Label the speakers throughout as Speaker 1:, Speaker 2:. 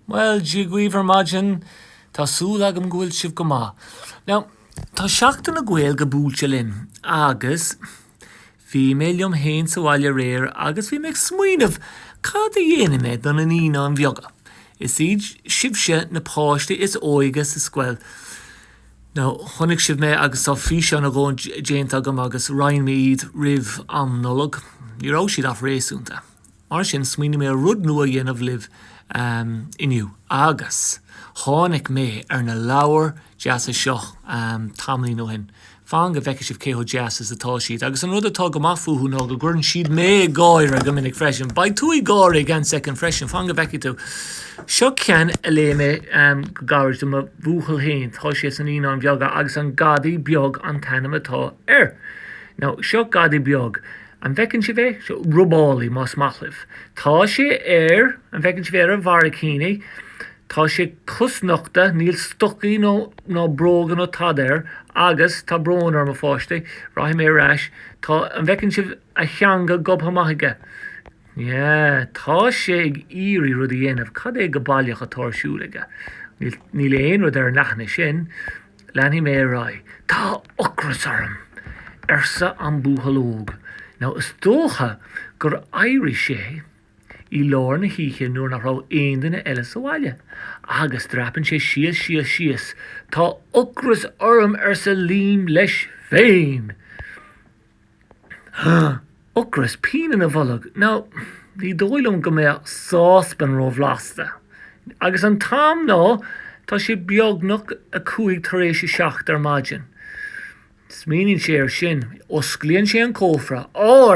Speaker 1: Well, jigweaver margin, tá súlagam gwil siv goma. Now, tá seachtain na gwil go búlse linn, agus fi millium hain sa whaile réir, agus fi meg smuoineh cad a dhéana me don an naíonáin bheaga. Is iad sibse na páiste is óige sa scuil. Now, chonig siv me agus tá fi an a gón déint agam agus Ryan Mead riv an nolog. Ní rá siad af réisúnta. Mar sin smuoine me a rud nua dhéanamh liv inniu. Agus tháinig mé ar na leabhar jazz seo tamlaí nó hin. Fáin go bheice sibh céthó jazz is atá siad. Agus an rud atá go maithfúthú ná go gcuireann siad mé gáire go minic freisin. Ba túí gáire gan second freisin, fáin go bheice tú. Seo cean a lé mé go gáir do mo bhúchail hain, tá sé san naíonáin bheaga agus an Gadaí Beag an tanam atá Now, seo Gadaí Beag. An bhecinn si bheith, seo rubálaí más machlibh. Tá sé an bhecinn si bheith ar bhar cíine, tá sé cusnachta níl stocaí nó brógan ó tad agus tá brón ar mo fáiste, ráith mé ráis, tá an bhecinn si a cheanga gobtha maithaige. Tá sé ag írí rud a dhéanamh, cad é go bailach a táirsúlaige. Níl éon rud ar nachna sin, leanaí mé rá. Tá ocras orm, sa an búthalóg. Now, is dócha gur éirí sé I lár na híche nuair nach rá aon duine eile sa bhaile. Agus drapann sé sias. Tá ocras orm sa lím leis féin. Ocras pína na bholog. Now, ní dóilm go mé sáspan ró bhlasta. Agus an tam ná, tá sé beagnach a cúig tar éis seach ar maidin. Smíonn sé ar sin, osclaíonn sé an cófra,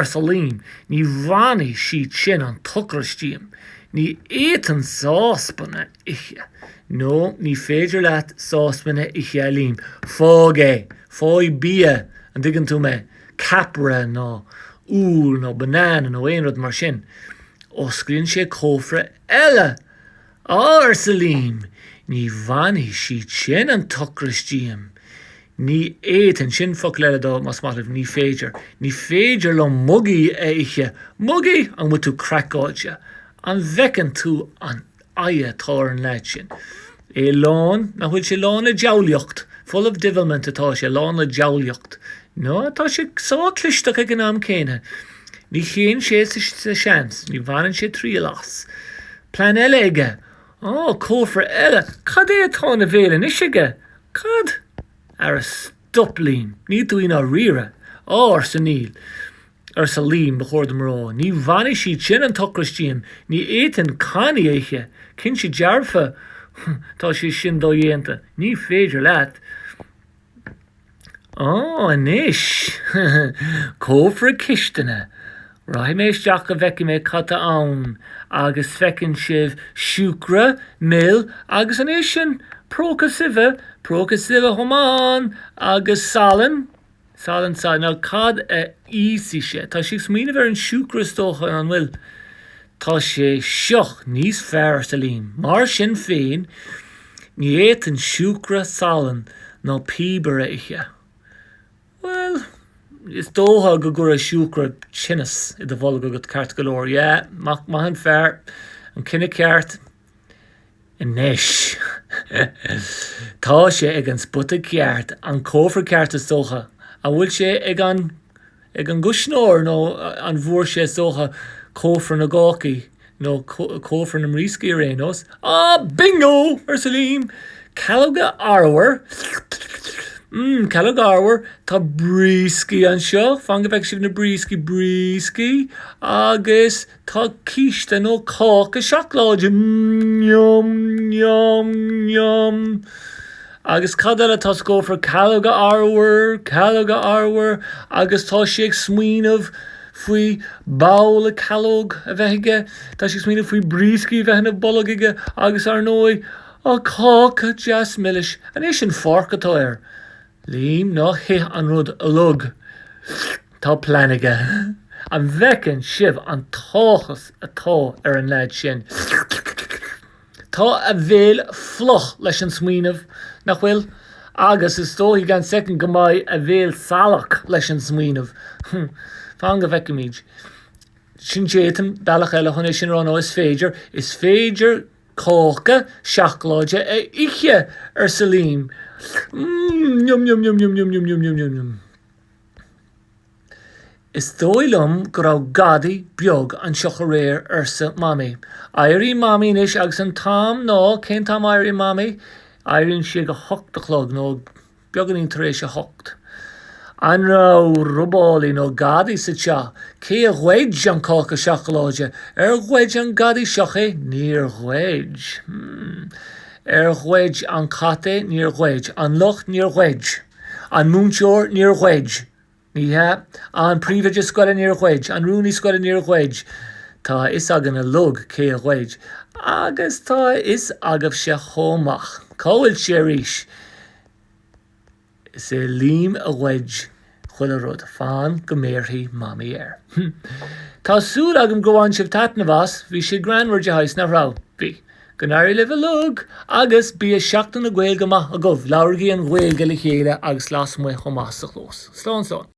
Speaker 1: sa lím, ní bhainigh siad sin an tucrastíam, ní éan sáspanna ihe. No, ní féidir leat sáspanna ihe a lím. Fáig bia, an digan tú me, capra nó úl nó banana nó éon rud mar sin. Osclaíonn sé cófra eile, sa lím, ní bhainigh siad sin an tucrastíam. Ní éan sin foc leile dó mas maithlimh ní féidir. Ní féidir le mugaí ihe. Mugaí an bhfuil tú crackáilte. An bhecinn tú an aia tar an leid sin. Lán, na bhfuil sé lán le jawliocht. Full of devilment atá sé lán le jawliocht. No, tá sé sá clisteach ag an am céine. Ní chéan sé sa seans. Ní bhainann sé trí las. Plan eile aige. Cófra eile. Cad é atá na bhélan isige? Cad? Ar a stoplín, ní tú ina rire, ar sa níl, ar sa lím bechór dem rá. Ní bhainigh siad sin an tucrastíam, ní éan cánaí éiche, cinn si dearfa, tá sé sin dó dhéanta, ní féidir leat. Anis, cófra cisteanna. Ráith mé isteach a bheice mé cata ann, agus fecinn sibh siúcra, mil, agus an sin próca sive homán, agus salan, ná cad a ísí sé. Tá sí smíanamh ar an siúcra tócha an bhfuil. Tá sé seoch níos fearr sa lím. Mar sin féin, ní éan siúcra salan nó píbar ihe. Well, is dótha go gur a siúcra sinnas I do bhol go ceart go leor. Maithan fearr, an cinenne ceart, inis. Tá sé ag an sputa ceart, an cófra ceart is dócha. A bhfuil sé ag an gusnóir nó an bhuair sé dócha cófra na gácaí nó cófra na mríscaí rénos. Bingo! Ar sa lím. Calga arwer. Calga arwer. Tá brísci an seo. Fang go bheith sibh na brísci. Agus tá cíiste nó cáca seachláide. Yum. Agus cadala tá scófra calga arwer. Agus tá sé ag smuoinmh faoi bála calóg a bheitige. Tá sé smuoinmh faoi brísci bheith na bolgaige. Agus ar nói cáca jas milliis. An é sin farcatá Lím ná hith an rud a lug. Tá planige. An bhecinn sibh an táchas atá ar an leid sin. Tá a bhéal floch leis an smuoinmh nach bhfuil agus is dóthaí gan second go mbeidh a bhéal salach leis an smuoinmh. Fáin go bheice míid. Sin déitim bailach eile chun é sin rán is féidir cócha seachláide iche sa lím. Yum, yum, yum, yum, yum, yum, yum, yum, yum, yum. Is dóilm go raibh Gadaí Beag an seo réir sa mami. Airí mami is agus an tám ná cén tám airí mami, airíonn si go hocht a chlog nó beaganín tar éis a hocht. An rá rubálaí nó Gadaí sa teo, cé a ghueid an cócha seachláide, ghueid an Gadaí seocha níor ghueid. Ghueid an cate níor ghueid, an loch níor ghueid, an múnteoir níor ghueid. Níthe an príomhaide scoile níor ghueid, an rúnaí scoile níor ghueid. Tá is agan a lug cé a ghueid, agus tá is agah se chomach. Cóil sé ríis. Is é lím a ghueid chuile rud fan go méarthaí mami air. Tá súil agam goháin sibh tatna bhas, bhí sé granmhar de hais na rá. Bhí. Ganarí le lug, agus bí seachtain na ghilga a goh, lairgaí an ghilga le chéile agus las mu chomás a chlós. Slán.